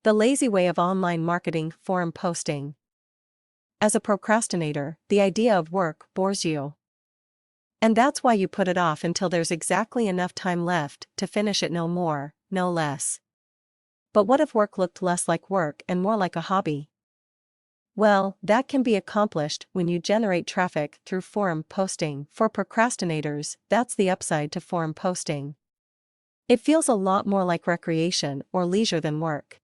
The lazy way of online marketing, forum posting. As a procrastinator, the idea of work bores you. And that's why you put it off until there's exactly enough time left to finish it, no more, no less. But what if work looked less like work and more like a hobby? Well, that can be accomplished when you generate traffic through forum posting. For procrastinators, that's the upside to forum posting. It feels a lot more like recreation or leisure than work.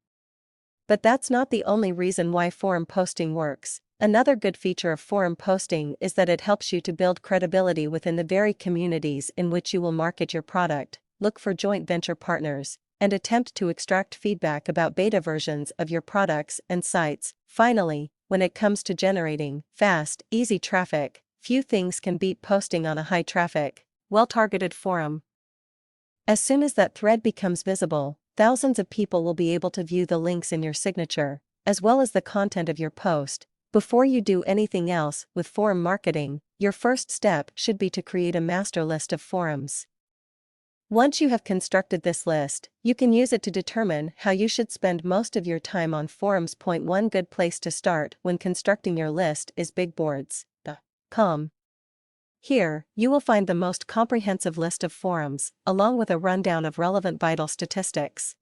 But that's not the only reason why forum posting works. Another good feature of forum posting is that it helps you to build credibility within the very communities in which you will market your product, look for joint venture partners, and attempt to extract feedback about beta versions of your products and sites. Finally, when it comes to generating fast, easy traffic, few things can beat posting on a high-traffic, well-targeted forum. As soon as that thread becomes visible, thousands of people will be able to view the links in your signature, as well as the content of your post. Before you do anything else with forum marketing, your first step should be to create a master list of forums. Once you have constructed this list, you can use it to determine how you should spend most of your time on forums. One good place to start when constructing your list is bigboards.com. Here, you will find the most comprehensive list of forums, along with a rundown of relevant vital statistics.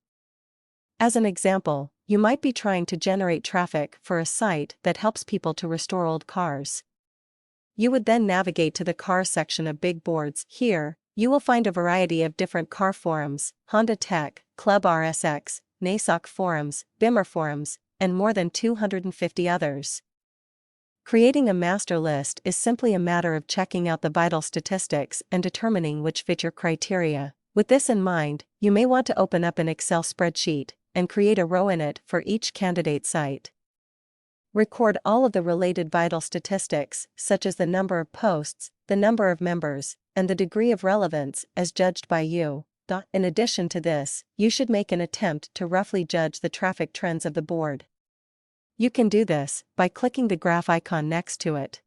As an example, you might be trying to generate traffic for a site that helps people to restore old cars. You would then navigate to the cars section of Big Boards. Here, you will find a variety of different car forums, Honda Tech, Club RSX, NASOC forums, Bimmer forums, and more than 250 others. Creating a master list is simply a matter of checking out the vital statistics and determining which fit your criteria. With this in mind, you may want to open up an Excel spreadsheet and create a row in it for each candidate site. Record all of the related vital statistics, such as the number of posts, the number of members, and the degree of relevance as judged by you. In addition to this, you should make an attempt to roughly judge the traffic trends of the board. You can do this by clicking the graph icon next to it.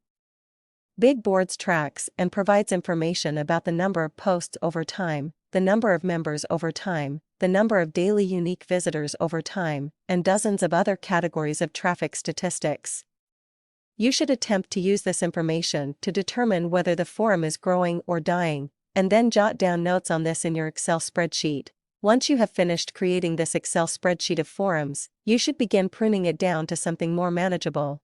Big Boards tracks and provides information about the number of posts over time, the number of members over time, the number of daily unique visitors over time, and dozens of other categories of traffic statistics. You should attempt to use this information to determine whether the forum is growing or dying, and then jot down notes on this in your Excel spreadsheet. Once you have finished creating this Excel spreadsheet of forums, you should begin pruning it down to something more manageable.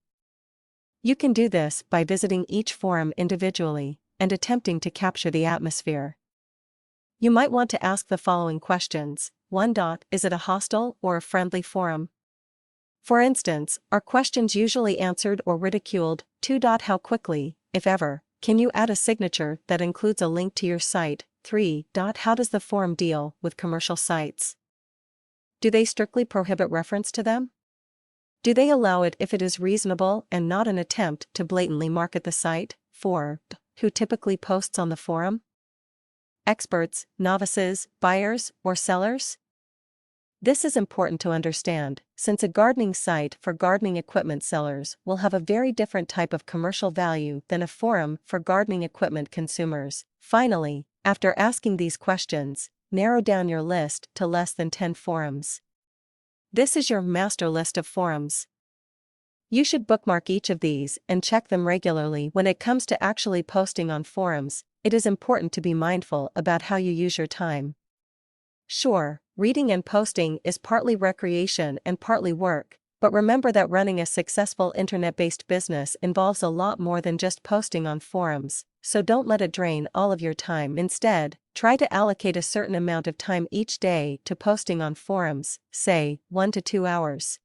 You can do this by visiting each forum individually and attempting to capture the atmosphere. You might want to ask the following questions. 1. Is it a hostile or a friendly forum? For instance, are questions usually answered or ridiculed? 2. How quickly, if ever, can you add a signature that includes a link to your site? 3. How does the forum deal with commercial sites? Do they strictly prohibit reference to them? Do they allow it if it is reasonable and not an attempt to blatantly market the site? 4. Who typically posts on the forum? Experts, novices, buyers, or sellers? This is important to understand, since a gardening site for gardening equipment sellers will have a very different type of commercial value than a forum for gardening equipment consumers. Finally, after asking these questions, narrow down your list to less than 10 forums. This is your master list of forums. You should bookmark each of these and check them regularly. When it comes to actually posting on forums, it is important to be mindful about how you use your time. Sure, reading and posting is partly recreation and partly work, but remember that running a successful internet-based business involves a lot more than just posting on forums, so don't let it drain all of your time. Instead, try to allocate a certain amount of time each day to posting on forums, say, 1 to 2 hours.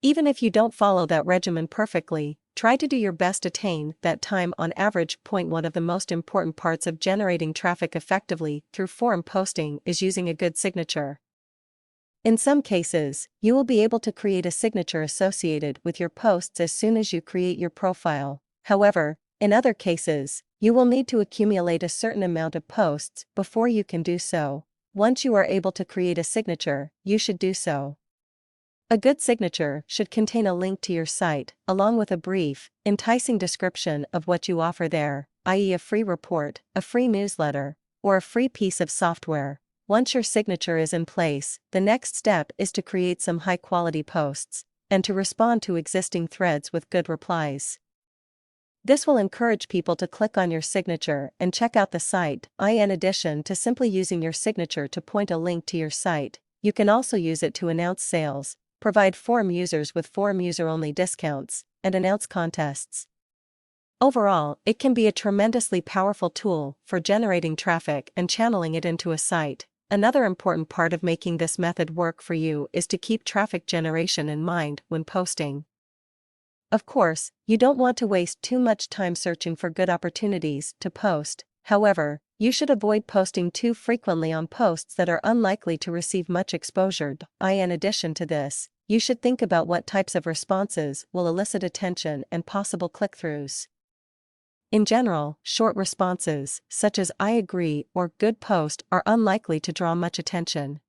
Even if you don't follow that regimen perfectly, try to do your best to attain that time on average. One of the most important parts of generating traffic effectively through forum posting is using a good signature. In some cases, you will be able to create a signature associated with your posts as soon as you create your profile. However, in other cases, you will need to accumulate a certain amount of posts before you can do so. Once you are able to create a signature, you should do so. A good signature should contain a link to your site, along with a brief, enticing description of what you offer there, i.e. a free report, a free newsletter, or a free piece of software. Once your signature is in place, the next step is to create some high-quality posts, and to respond to existing threads with good replies. This will encourage people to click on your signature and check out the site. In addition to simply using your signature to point a link to your site, you can also use it to announce sales, provide forum users with forum user-only discounts, and announce contests. Overall, it can be a tremendously powerful tool for generating traffic and channeling it into a site. Another important part of making this method work for you is to keep traffic generation in mind when posting. Of course, you don't want to waste too much time searching for good opportunities to post. However, you should avoid posting too frequently on posts that are unlikely to receive much exposure. In addition to this, you should think about what types of responses will elicit attention and possible click-throughs. In general, short responses, such as "I agree" or "good post," are unlikely to draw much attention.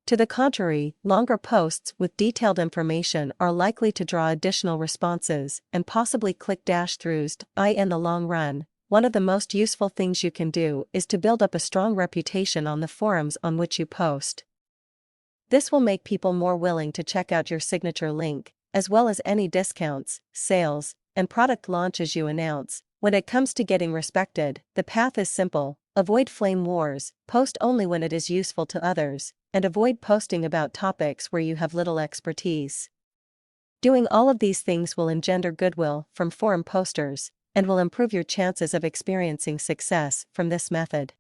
To the contrary, longer posts with detailed information are likely to draw additional responses and possibly click-throughs. In the long run, one of the most useful things you can do is to build up a strong reputation on the forums on which you post. This will make people more willing to check out your signature link, as well as any discounts, sales, and product launches you announce. When it comes to getting respected, the path is simple: avoid flame wars, post only when it is useful to others, and avoid posting about topics where you have little expertise. Doing all of these things will engender goodwill from forum posters, and will improve your chances of experiencing success from this method.